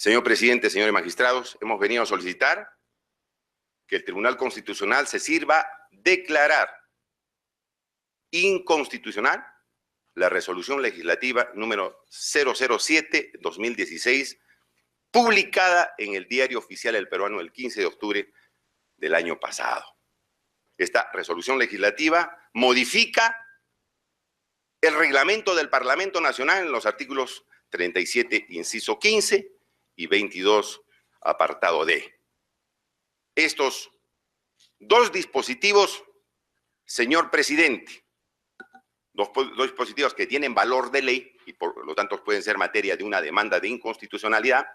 Señor presidente, señores magistrados, hemos venido a solicitar que el Tribunal Constitucional se sirva declarar inconstitucional la resolución legislativa número 007-2016, publicada en el Diario Oficial del Peruano el 15 de octubre del año pasado. Esta resolución legislativa modifica el reglamento del Parlamento Nacional en los artículos 37, inciso 15 y 22, apartado D. Estos dos dispositivos, señor presidente, dos dispositivos que tienen valor de ley y por lo tanto pueden ser materia de una demanda de inconstitucionalidad,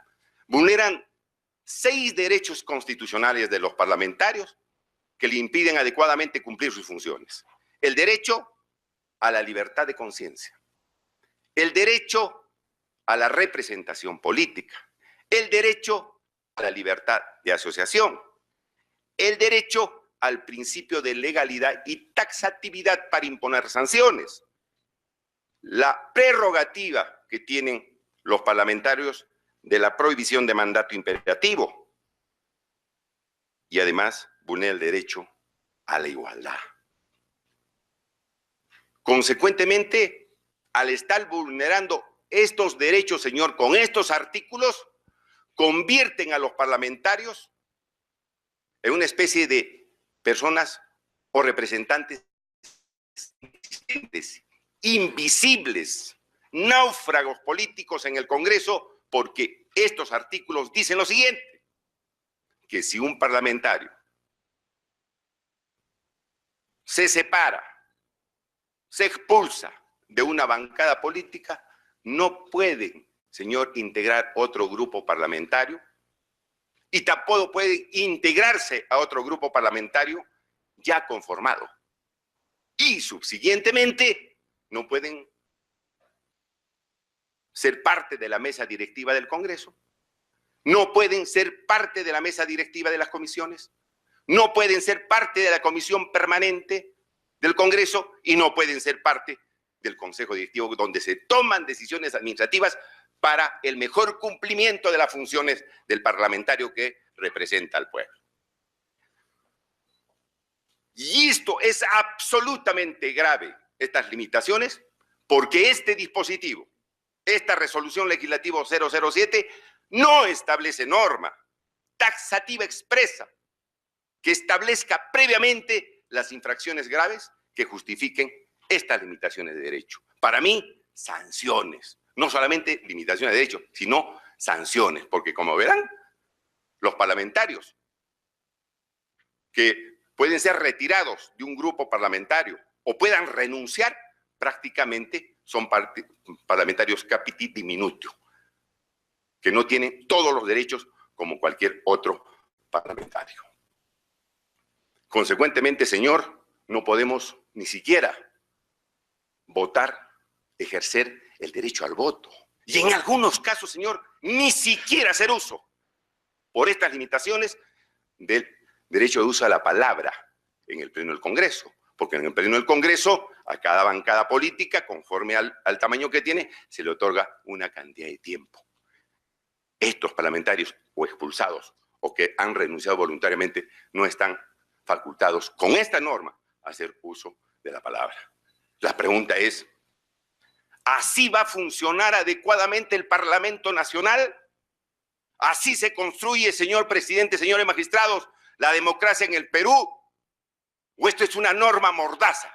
vulneran 6 derechos constitucionales de los parlamentarios que le impiden adecuadamente cumplir sus funciones. El derecho a la libertad de conciencia, el derecho a la representación política, el derecho a la libertad de asociación, el derecho al principio de legalidad y taxatividad para imponer sanciones, la prerrogativa que tienen los parlamentarios de la prohibición de mandato imperativo y además vulnera el derecho a la igualdad. Consecuentemente, al estar vulnerando estos derechos, señor, con estos artículos, convierten a los parlamentarios en una especie de personas o representantes invisibles, náufragos políticos en el Congreso, porque estos artículos dicen lo siguiente, que si un parlamentario se separa, se expulsa de una bancada política, no pueden, señor, integrar otro grupo parlamentario y tampoco pueden integrarse a otro grupo parlamentario ya conformado. Y subsiguientemente no pueden ser parte de la mesa directiva del Congreso, no pueden ser parte de la mesa directiva de las comisiones, no pueden ser parte de la comisión permanente del Congreso y no pueden ser parte del Consejo Directivo donde se toman decisiones administrativas para el mejor cumplimiento de las funciones del parlamentario que representa al pueblo. Y esto es absolutamente grave, estas limitaciones, porque este dispositivo, esta resolución legislativa 007, no establece norma taxativa expresa que establezca previamente las infracciones graves que justifiquen estas limitaciones de derecho. Para mí, sanciones. No solamente limitaciones de derecho, sino sanciones. Porque como verán, los parlamentarios que pueden ser retirados de un grupo parlamentario o puedan renunciar, prácticamente son parlamentarios capiti diminutio, que no tienen todos los derechos como cualquier otro parlamentario. Consecuentemente, señor, no podemos ni siquiera votar, ejercer el derecho al voto. Y en algunos casos, señor, ni siquiera hacer uso, por estas limitaciones, del derecho de uso a la palabra en el Pleno del Congreso. Porque en el Pleno del Congreso, a cada bancada política, conforme al tamaño que tiene, se le otorga una cantidad de tiempo. Estos parlamentarios o expulsados o que han renunciado voluntariamente no están facultados con esta norma a hacer uso de la palabra. La pregunta es, ¿así va a funcionar adecuadamente el Parlamento Nacional? ¿Así se construye, señor presidente, señores magistrados, la democracia en el Perú? ¿O esto es una norma mordaza?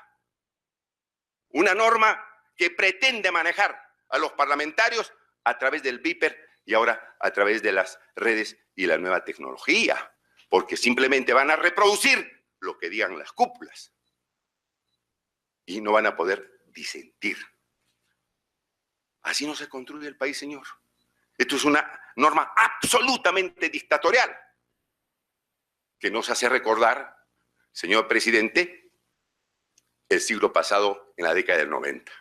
Una norma que pretende manejar a los parlamentarios a través del Viper y ahora a través de las redes y la nueva tecnología, porque simplemente van a reproducir lo que digan las cúpulas y no van a poder disentir. Así no se construye el país, señor. Esto es una norma absolutamente dictatorial que nos hace recordar, señor presidente, el siglo pasado en la década del 90.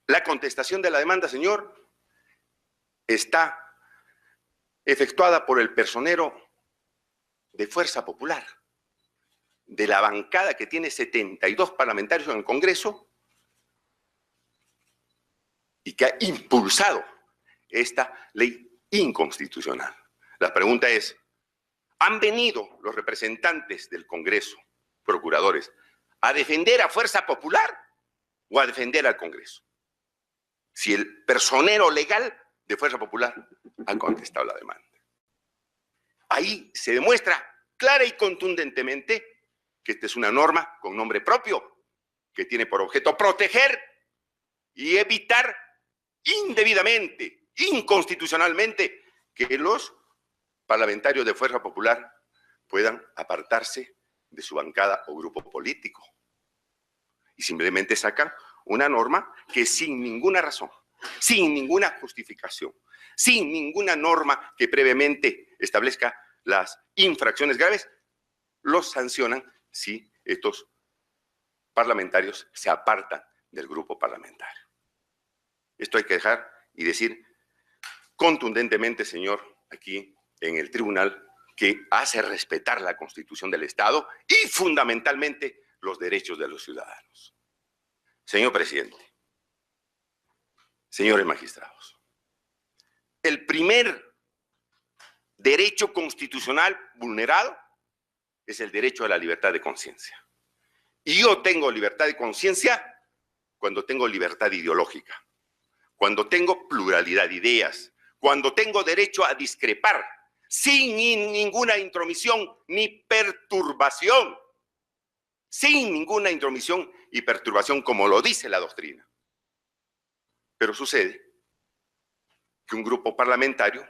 La contestación de la demanda, señor, está efectuada por el personero de Fuerza Popular, de la bancada que tiene 72 parlamentarios en el Congreso y que ha impulsado esta ley inconstitucional. La pregunta es, ¿han venido los representantes del Congreso, procuradores, a defender a Fuerza Popular o a defender al Congreso? Si el personero legal de Fuerza Popular ha contestado la demanda. Ahí se demuestra clara y contundentemente que esta es una norma con nombre propio, que tiene por objeto proteger y evitar indebidamente, inconstitucionalmente, que los parlamentarios de Fuerza Popular puedan apartarse de su bancada o grupo político. Y simplemente sacan una norma que sin ninguna razón, sin ninguna justificación, sin ninguna norma que previamente establezca las infracciones graves, los sancionan si estos parlamentarios se apartan del grupo parlamentario. Esto hay que dejar y decir contundentemente, señor, aquí en el tribunal, que hace respetar la Constitución del Estado y fundamentalmente los derechos de los ciudadanos. Señor presidente, señores magistrados, el primer derecho constitucional vulnerado es el derecho a la libertad de conciencia. Y yo tengo libertad de conciencia cuando tengo libertad ideológica, cuando tengo pluralidad de ideas, cuando tengo derecho a discrepar sin ninguna intromisión ni perturbación, sin ninguna intromisión y perturbación como lo dice la doctrina. Pero sucede que un grupo parlamentario,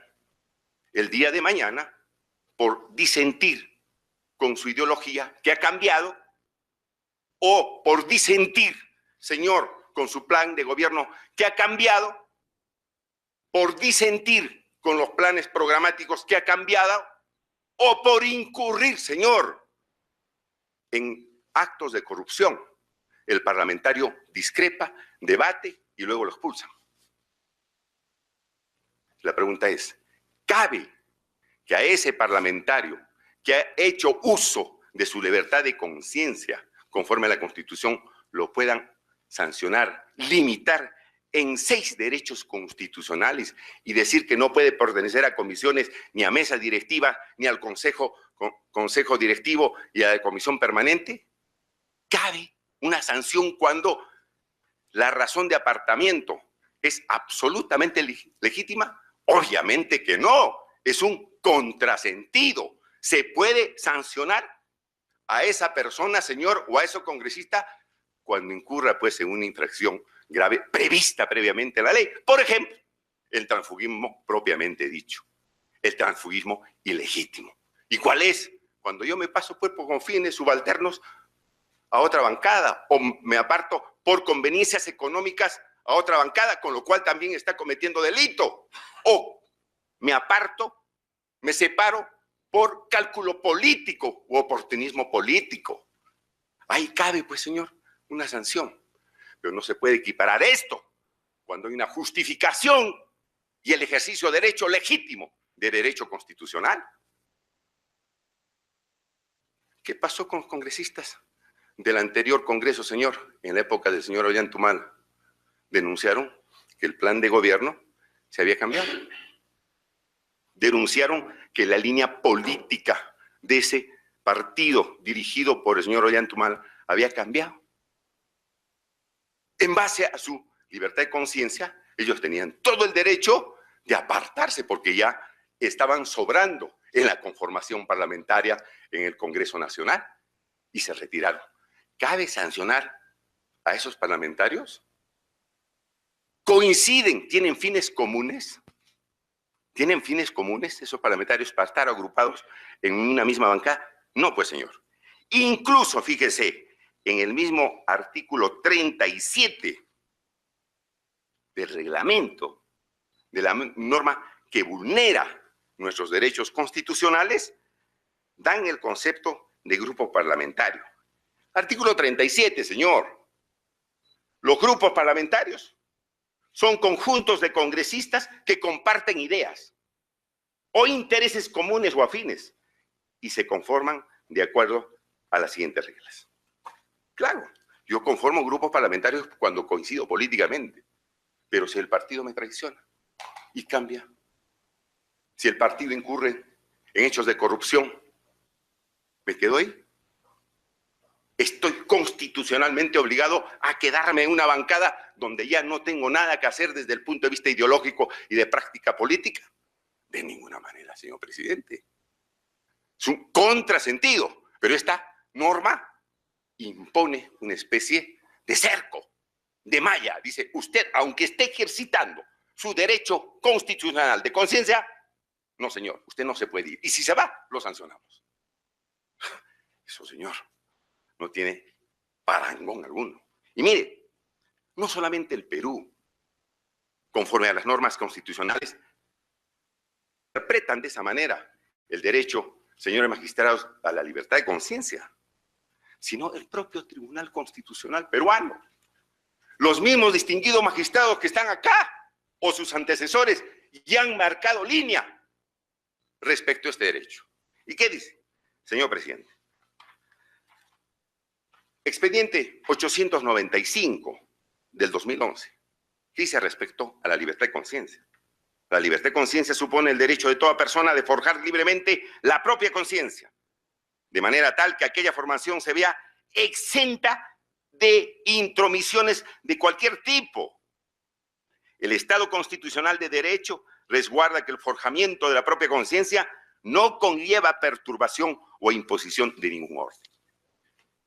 el día de mañana, por disentir con su ideología que ha cambiado, o por disentir, señor, con su plan de gobierno que ha cambiado, por disentir con los planes programáticos que ha cambiado, o por incurrir, señor, en actos de corrupción, el parlamentario discrepa, debate y luego lo expulsan. La pregunta es, ¿cabe que a ese parlamentario que ha hecho uso de su libertad de conciencia conforme a la Constitución lo puedan sancionar, limitar en 6 derechos constitucionales y decir que no puede pertenecer a comisiones ni a mesa directiva ni al consejo directivo y a la comisión permanente? ¿Cabe una sanción cuando la razón de apartamiento es absolutamente legítima? Obviamente que no, es un contrasentido. ¿Se puede sancionar a esa persona, señor, o a ese congresista cuando incurra pues en una infracción grave prevista previamente en la ley? Por ejemplo, el transfugismo propiamente dicho, el transfugismo ilegítimo. ¿Y cuál es? Cuando yo me paso pues con fines subalternos a otra bancada o me aparto por conveniencias económicas a otra bancada, con lo cual también está cometiendo delito. O me aparto, me separo por cálculo político u oportunismo político. Ahí cabe, pues, señor, una sanción. Pero no se puede equiparar esto cuando hay una justificación y el ejercicio de derecho legítimo, de derecho constitucional. ¿Qué pasó con los congresistas del anterior Congreso, señor? En la época del señor Ollanthumal, denunciaron que el plan de gobierno se había cambiado. Denunciaron que la línea política de ese partido dirigido por el señor Ollanthumal había cambiado. En base a su libertad de conciencia, ellos tenían todo el derecho de apartarse porque ya estaban sobrando en la conformación parlamentaria en el Congreso Nacional y se retiraron. ¿Cabe sancionar a esos parlamentarios? ¿Coinciden? ¿Tienen fines comunes? ¿Tienen fines comunes esos parlamentarios para estar agrupados en una misma bancada? No, pues, señor. Incluso, fíjese, en el mismo artículo 37 del reglamento, de la norma que vulnera nuestros derechos constitucionales, dan el concepto de grupo parlamentario. Artículo 37, señor. Los grupos parlamentarios son conjuntos de congresistas que comparten ideas o intereses comunes o afines y se conforman de acuerdo a las siguientes reglas. Claro, yo conformo grupos parlamentarios cuando coincido políticamente, pero si el partido me traiciona, y cambia. Si el partido incurre en hechos de corrupción, ¿me quedo ahí? Estoy constitucionalmente obligado a quedarme en una bancada donde ya no tengo nada que hacer desde el punto de vista ideológico y de práctica política. De ninguna manera, señor presidente. Es un contrasentido, pero esta norma impone una especie de cerco, de malla. Dice, usted, aunque esté ejercitando su derecho constitucional de conciencia, no, señor, usted no se puede ir. Y si se va, lo sancionamos. Eso, señor, no tiene parangón alguno. Y mire, no solamente el Perú, conforme a las normas constitucionales, interpretan de esa manera el derecho, señores magistrados, a la libertad de conciencia, sino el propio Tribunal Constitucional peruano. Los mismos distinguidos magistrados que están acá, o sus antecesores, ya han marcado línea respecto a este derecho. ¿Y qué dice, señor presidente? Expediente 895 del 2011. ¿Qué dice respecto a la libertad de conciencia? La libertad de conciencia supone el derecho de toda persona de forjar libremente la propia conciencia, de manera tal que aquella formación se vea exenta de intromisiones de cualquier tipo. El Estado constitucional de derecho resguarda que el forjamiento de la propia conciencia no conlleva perturbación o imposición de ningún orden.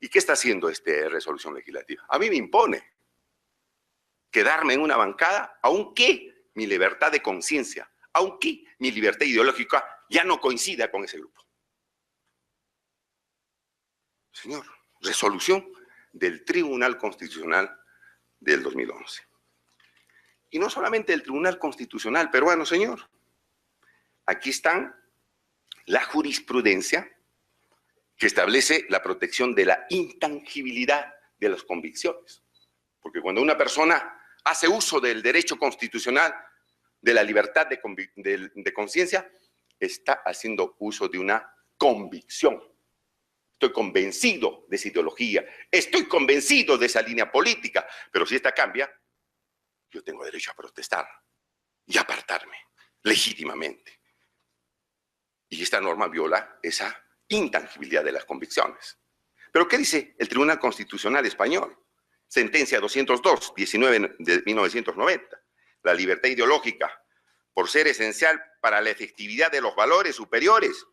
¿Y qué está haciendo esta resolución legislativa? A mí me impone quedarme en una bancada, aunque mi libertad de conciencia, aunque mi libertad ideológica ya no coincida con ese grupo. Señor, resolución del Tribunal Constitucional del 2011. Y no solamente el Tribunal Constitucional peruano, señor. Aquí están la jurisprudencia que establece la protección de la intangibilidad de las convicciones. Porque cuando una persona hace uso del derecho constitucional de la libertad de conciencia, está haciendo uso de una convicción. Estoy convencido de esa ideología, estoy convencido de esa línea política, pero si esta cambia, yo tengo derecho a protestar y apartarme legítimamente. Y esta norma viola esa intangibilidad de las convicciones. ¿Pero qué dice el Tribunal Constitucional español? Sentencia 202, 19 de 1990. La libertad ideológica, por ser esencial para la efectividad de los valores superiores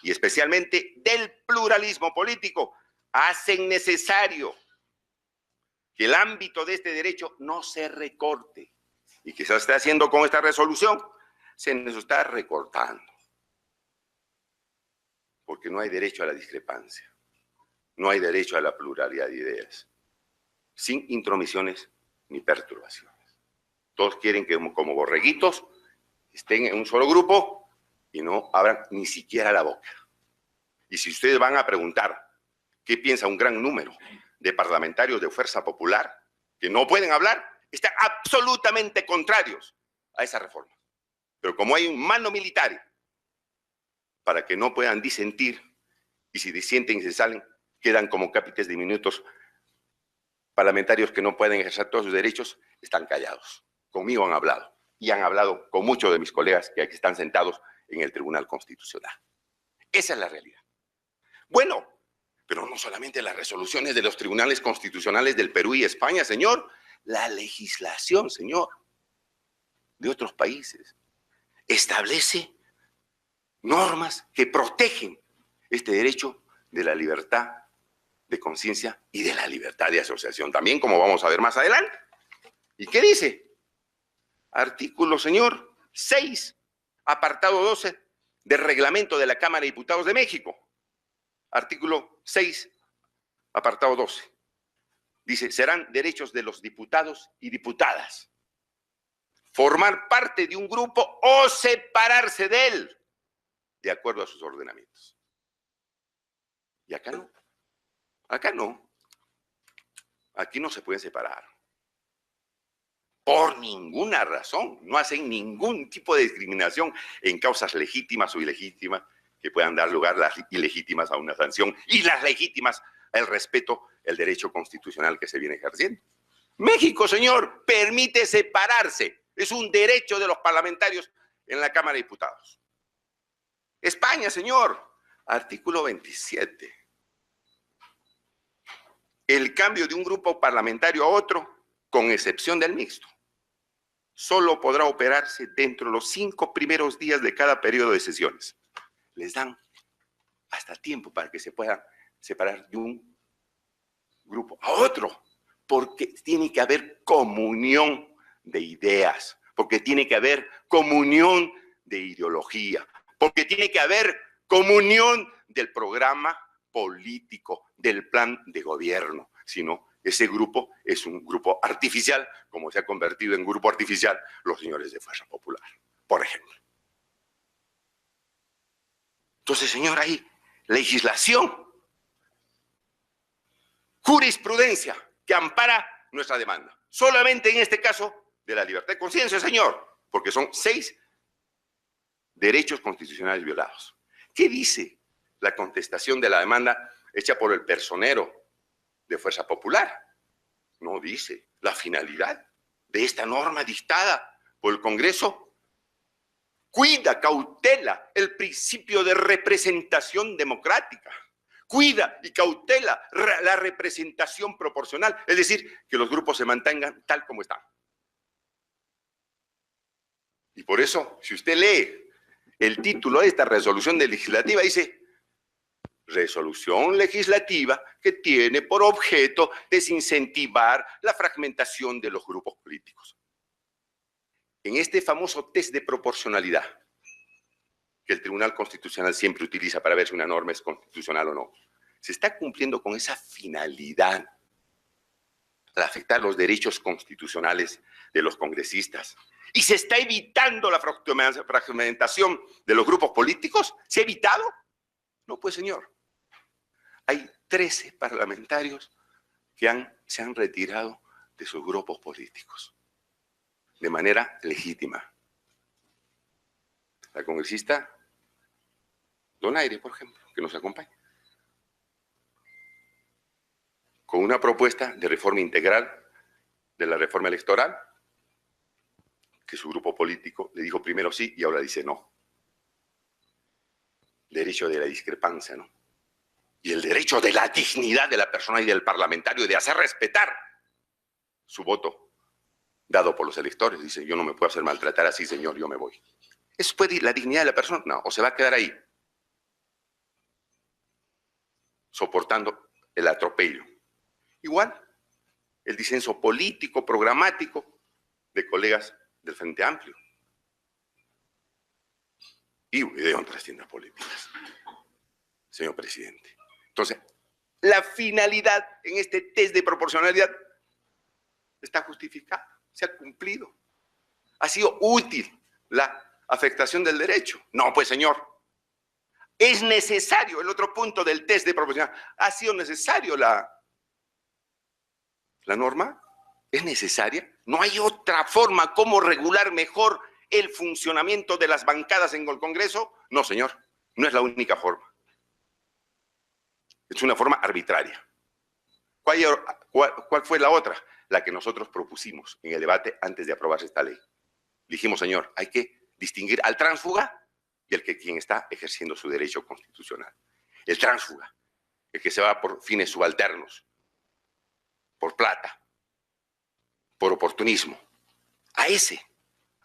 y especialmente del pluralismo político, hacen necesario que el ámbito de este derecho no se recorte. ¿Y qué se está haciendo con esta resolución? Se nos está recortando. Porque no hay derecho a la discrepancia. No hay derecho a la pluralidad de ideas. Sin intromisiones ni perturbaciones. Todos quieren que como borreguitos estén en un solo grupo y no abran ni siquiera la boca. Y si ustedes van a preguntar qué piensa un gran número de parlamentarios de Fuerza Popular que no pueden hablar, están absolutamente contrarios a esa reforma. Pero como hay un mando militar para que no puedan disentir, y si disienten y se salen, quedan como cápites diminutos parlamentarios que no pueden ejercer todos sus derechos, están callados. Conmigo han hablado, y han hablado con muchos de mis colegas que aquí están sentados en el Tribunal Constitucional. Esa es la realidad. Bueno, pero no solamente las resoluciones de los tribunales constitucionales del Perú y España, señor, la legislación, señor, de otros países establece normas que protegen este derecho de la libertad de conciencia y de la libertad de asociación también, como vamos a ver más adelante. ¿Y qué dice? Artículo, señor, 6, apartado 12 del reglamento de la Cámara de Diputados de México. Artículo 6, apartado 12. Dice, serán derechos de los diputados y diputadas formar parte de un grupo o separarse de él, de acuerdo a sus ordenamientos. Y acá no. Acá no. Aquí no se pueden separar. Por ninguna razón. No hacen ningún tipo de discriminación en causas legítimas o ilegítimas que puedan dar lugar las ilegítimas a una sanción y las legítimas al respeto, el derecho constitucional que se viene ejerciendo. México, señor, permite separarse. Es un derecho de los parlamentarios en la Cámara de Diputados. España, señor, artículo 27. El cambio de un grupo parlamentario a otro, con excepción del mixto, solo podrá operarse dentro de los 5 primeros días de cada periodo de sesiones. Les dan hasta tiempo para que se puedan separar de un grupo a otro, porque tiene que haber comunión de ideas, porque tiene que haber comunión de ideología, porque tiene que haber comunión del programa político, del plan de gobierno. Si no, ese grupo es un grupo artificial, como se ha convertido en grupo artificial los señores de Fuerza Popular, por ejemplo. Entonces, señor, hay legislación, jurisprudencia que ampara nuestra demanda. Solamente en este caso de la libertad de conciencia, señor, porque son 6 derechos constitucionales violados. ¿Qué dice la contestación de la demanda hecha por el personero de Fuerza Popular? No dice la finalidad de esta norma dictada por el Congreso. Cuida, cautela el principio de representación democrática. Cuida y cautela la representación proporcional, es decir, que los grupos se mantengan tal como están. Y por eso, si usted lee el título de esta resolución legislativa, dice: resolución legislativa que tiene por objeto desincentivar la fragmentación de los grupos políticos. En este famoso test de proporcionalidad que el Tribunal Constitucional siempre utiliza para ver si una norma es constitucional o no, se está cumpliendo con esa finalidad al afectar los derechos constitucionales de los congresistas. ¿Y se está evitando la fragmentación de los grupos políticos? ¿Se ha evitado? No, pues, señor. Hay 13 parlamentarios que se han retirado de sus grupos políticos de manera legítima. La congresista Donaire, por ejemplo, que nos acompaña, con una propuesta de reforma integral de la reforma electoral, que su grupo político le dijo primero sí y ahora dice no. Derecho de la discrepancia, ¿no? Y el derecho de la dignidad de la persona y del parlamentario de hacer respetar su voto dado por los electores. Dice: yo no me puedo hacer maltratar así, señor, yo me voy. ¿Eso puede la dignidad de la persona? No, o se va a quedar ahí, soportando el atropello. Igual, el disenso político, programático de colegas del Frente Amplio y de otras tiendas políticas, señor presidente. Entonces, la finalidad en este test de proporcionalidad está justificada, se ha cumplido. ¿Ha sido útil la afectación del derecho? No, pues, señor. Es necesario, el otro punto del test de proporcionalidad, ¿ha sido necesario la norma? ¿Es necesaria? ¿No hay otra forma como regular mejor el funcionamiento de las bancadas en el Congreso? No, señor, no es la única forma. Es una forma arbitraria. ¿Cuál fue la otra? La que nosotros propusimos en el debate antes de aprobarse esta ley. Dijimos: señor, hay que distinguir al tránsfuga y quien está ejerciendo su derecho constitucional. El tránsfuga, el que se va por fines subalternos, por plata, por oportunismo. A ese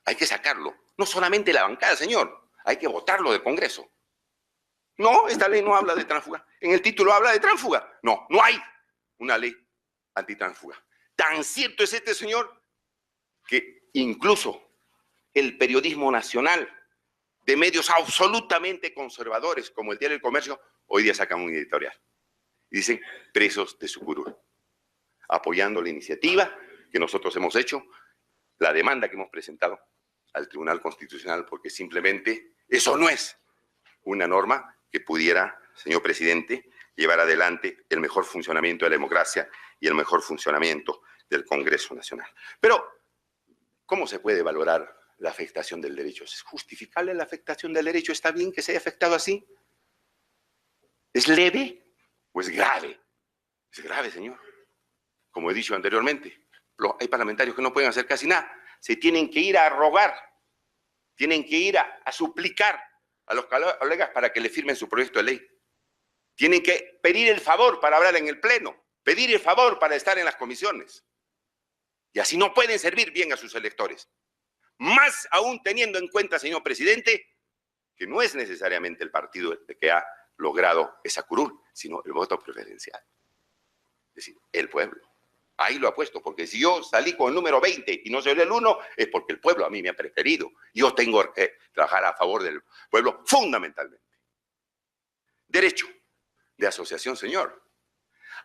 hay que sacarlo. No solamente la bancada, señor, hay que votarlo del Congreso. No, esta ley no habla de tránsfuga. En el título habla de tránsfuga. No, no hay una ley antitránsfuga. Tan cierto es este, señor, que incluso el periodismo nacional de medios absolutamente conservadores, como el Diario del Comercio, hoy día sacan un editorial. Y dicen: presos de su curul. Apoyando la iniciativa que nosotros hemos hecho, la demanda que hemos presentado al Tribunal Constitucional, porque simplemente eso no es una norma que pudiera, señor presidente, llevar adelante el mejor funcionamiento de la democracia y el mejor funcionamiento del Congreso Nacional. Pero, ¿cómo se puede valorar la afectación del derecho? ¿Es justificable la afectación del derecho? ¿Está bien que se haya afectado así? ¿Es leve o es grave? Es grave, señor. Como he dicho anteriormente, hay parlamentarios que no pueden hacer casi nada. se tienen que ir a rogar, tienen que ir a suplicar a los colegas para que le firmen su proyecto de ley. Tienen que pedir el favor para hablar en el Pleno, pedir el favor para estar en las comisiones. Y así no pueden servir bien a sus electores. Más aún teniendo en cuenta, señor presidente, que no es necesariamente el partido el que ha logrado esa curul, sino el voto preferencial. Es decir, el pueblo. Ahí lo apuesto, porque si yo salí con el número 20 y no soy el 1, es porque el pueblo a mí me ha preferido. Yo tengo que trabajar a favor del pueblo fundamentalmente. Derecho de asociación, señor.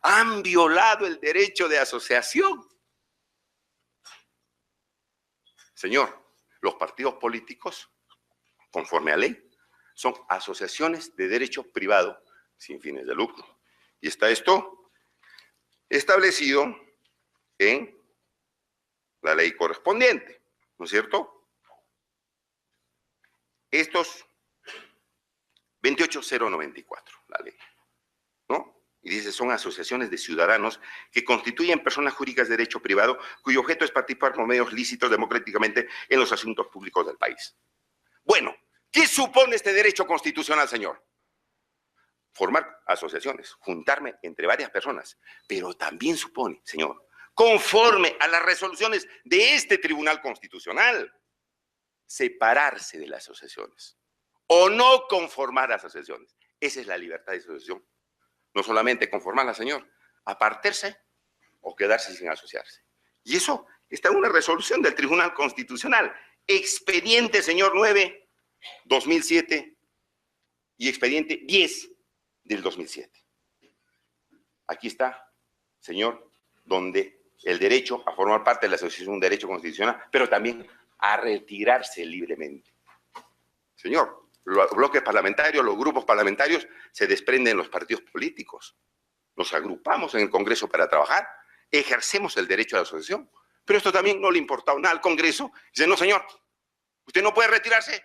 Han violado el derecho de asociación. Señor, los partidos políticos, conforme a ley, son asociaciones de derecho privado sin fines de lucro. Y está esto establecido en la ley correspondiente, ¿no es cierto? Estos 28094, la ley, ¿no? Y dice, son asociaciones de ciudadanos que constituyen personas jurídicas de derecho privado cuyo objeto es participar por medios lícitos democráticamente en los asuntos públicos del país. Bueno, ¿qué supone este derecho constitucional, señor? Formar asociaciones, juntarme entre varias personas, pero también supone, señor, conforme a las resoluciones de este Tribunal Constitucional, separarse de las asociaciones o no conformar asociaciones. Esa es la libertad de asociación. No solamente conformarla, señor, apartarse o quedarse sin asociarse. Y eso está en una resolución del Tribunal Constitucional. Expediente, señor, 9/2007 y expediente 10 del 2007. Aquí está, señor, donde el derecho a formar parte de la asociación es un derecho constitucional, pero también a retirarse libremente. Señor, los bloques parlamentarios, los grupos parlamentarios se desprenden de los partidos políticos. Nos agrupamos en el Congreso para trabajar, ejercemos el derecho a la asociación. Pero esto también no le importaba nada al Congreso. Dice, no, señor, usted no puede retirarse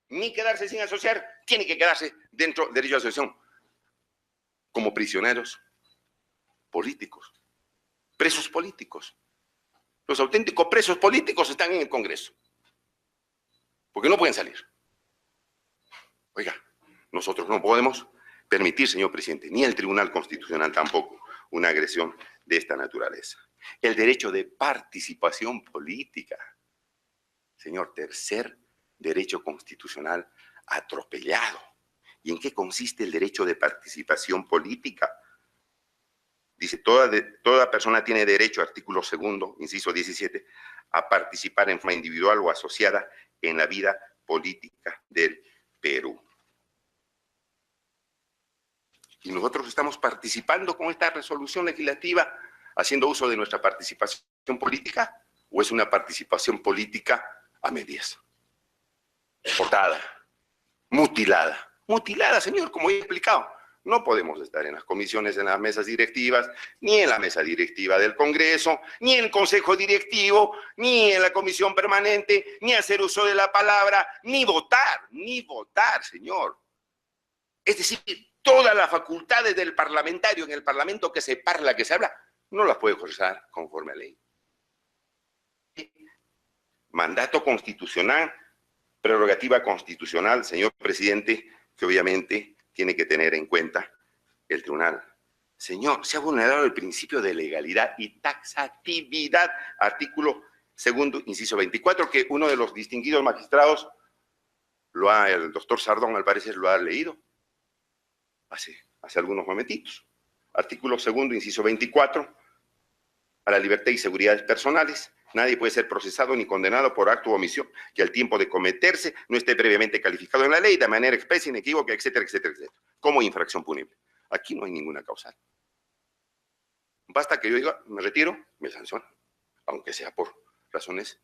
ni quedarse sin asociar, tiene que quedarse dentro del derecho a la asociación. Como prisioneros políticos, presos políticos. Los auténticos presos políticos están en el Congreso, porque no pueden salir. Oiga, nosotros no podemos permitir, señor presidente, ni el Tribunal Constitucional tampoco, una agresión de esta naturaleza. El derecho de participación política. Señor, tercer derecho constitucional atropellado. ¿Y en qué consiste el derecho de participación política? Dice, toda persona tiene derecho, artículo 2, inciso 17, a participar en forma individual o asociada en la vida política del Perú. Y nosotros estamos participando con esta resolución legislativa, haciendo uso de nuestra participación política, ¿o es una participación política a medias? Cortada, mutilada. Mutilada, señor, como he explicado. No podemos estar en las comisiones, en las mesas directivas, ni en la mesa directiva del Congreso, ni en el Consejo Directivo, ni en la comisión permanente, ni hacer uso de la palabra, ni votar, señor. Es decir, todas las facultades del parlamentario en el Parlamento que se parla, que se habla, no las puede ejercer conforme a ley. Mandato constitucional, prerrogativa constitucional, señor presidente, que obviamente tiene que tener en cuenta el tribunal. Señor, se ha vulnerado el principio de legalidad y taxatividad, artículo 2, inciso 24, que uno de los distinguidos magistrados, el doctor Sardón, al parecer, lo ha leído hace algunos momentitos. Artículo 2, inciso 24, a la libertad y seguridad personales. Nadie puede ser procesado ni condenado por acto o omisión que al tiempo de cometerse no esté previamente calificado en la ley de manera expresa, inequívoca, etcétera, etcétera, etcétera, como infracción punible. Aquí no hay ninguna causal. Basta que yo diga, me retiro, me sancionan, aunque sea por razones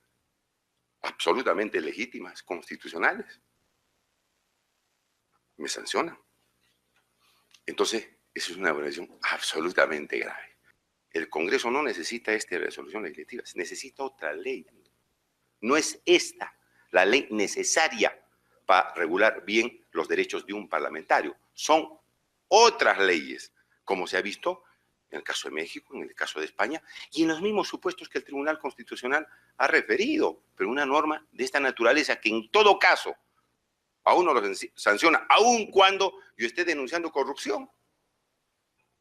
absolutamente legítimas, constitucionales. Me sancionan. Entonces, eso es una violación absolutamente grave. El Congreso no necesita esta resolución legislativa, necesita otra ley. No es esta la ley necesaria para regular bien los derechos de un parlamentario. Son otras leyes, como se ha visto en el caso de México, en el caso de España, y en los mismos supuestos que el Tribunal Constitucional ha referido, pero una norma de esta naturaleza que en todo caso a uno lo sanciona, aun cuando yo esté denunciando corrupción.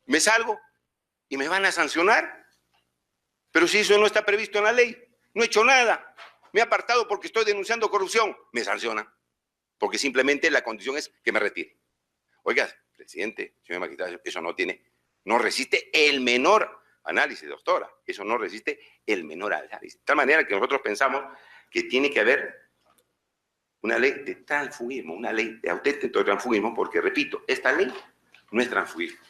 Me salgo y me van a sancionar, pero si eso no está previsto en la ley, no he hecho nada, me he apartado porque estoy denunciando corrupción, me sancionan, porque simplemente la condición es que me retire. Oiga, presidente, señor magistrado, eso no resiste el menor análisis, doctora, eso no resiste el menor análisis. De tal manera que nosotros pensamos que tiene que haber una ley de transfugismo, una ley de auténtico transfugismo, porque, repito, esta ley no es transfugismo.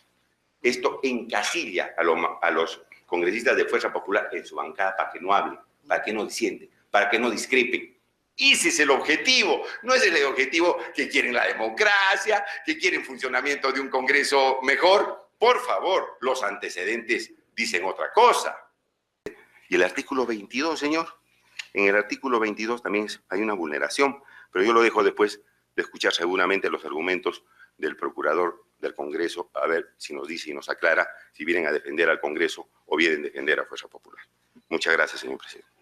Esto encasilla a los congresistas de Fuerza Popular en su bancada para que no hablen, para que no disienten, para que no discrepen. Ese es el objetivo, no es el objetivo que quieren la democracia, que quieren funcionamiento de un Congreso mejor. Por favor, los antecedentes dicen otra cosa. Y el artículo 22, señor, en el artículo 22 también hay una vulneración, pero yo lo dejo después de escuchar seguramente los argumentos del procurador del Congreso, a ver si nos dice y nos aclara si vienen a defender al Congreso o vienen a defender a Fuerza Popular. Muchas gracias, señor presidente.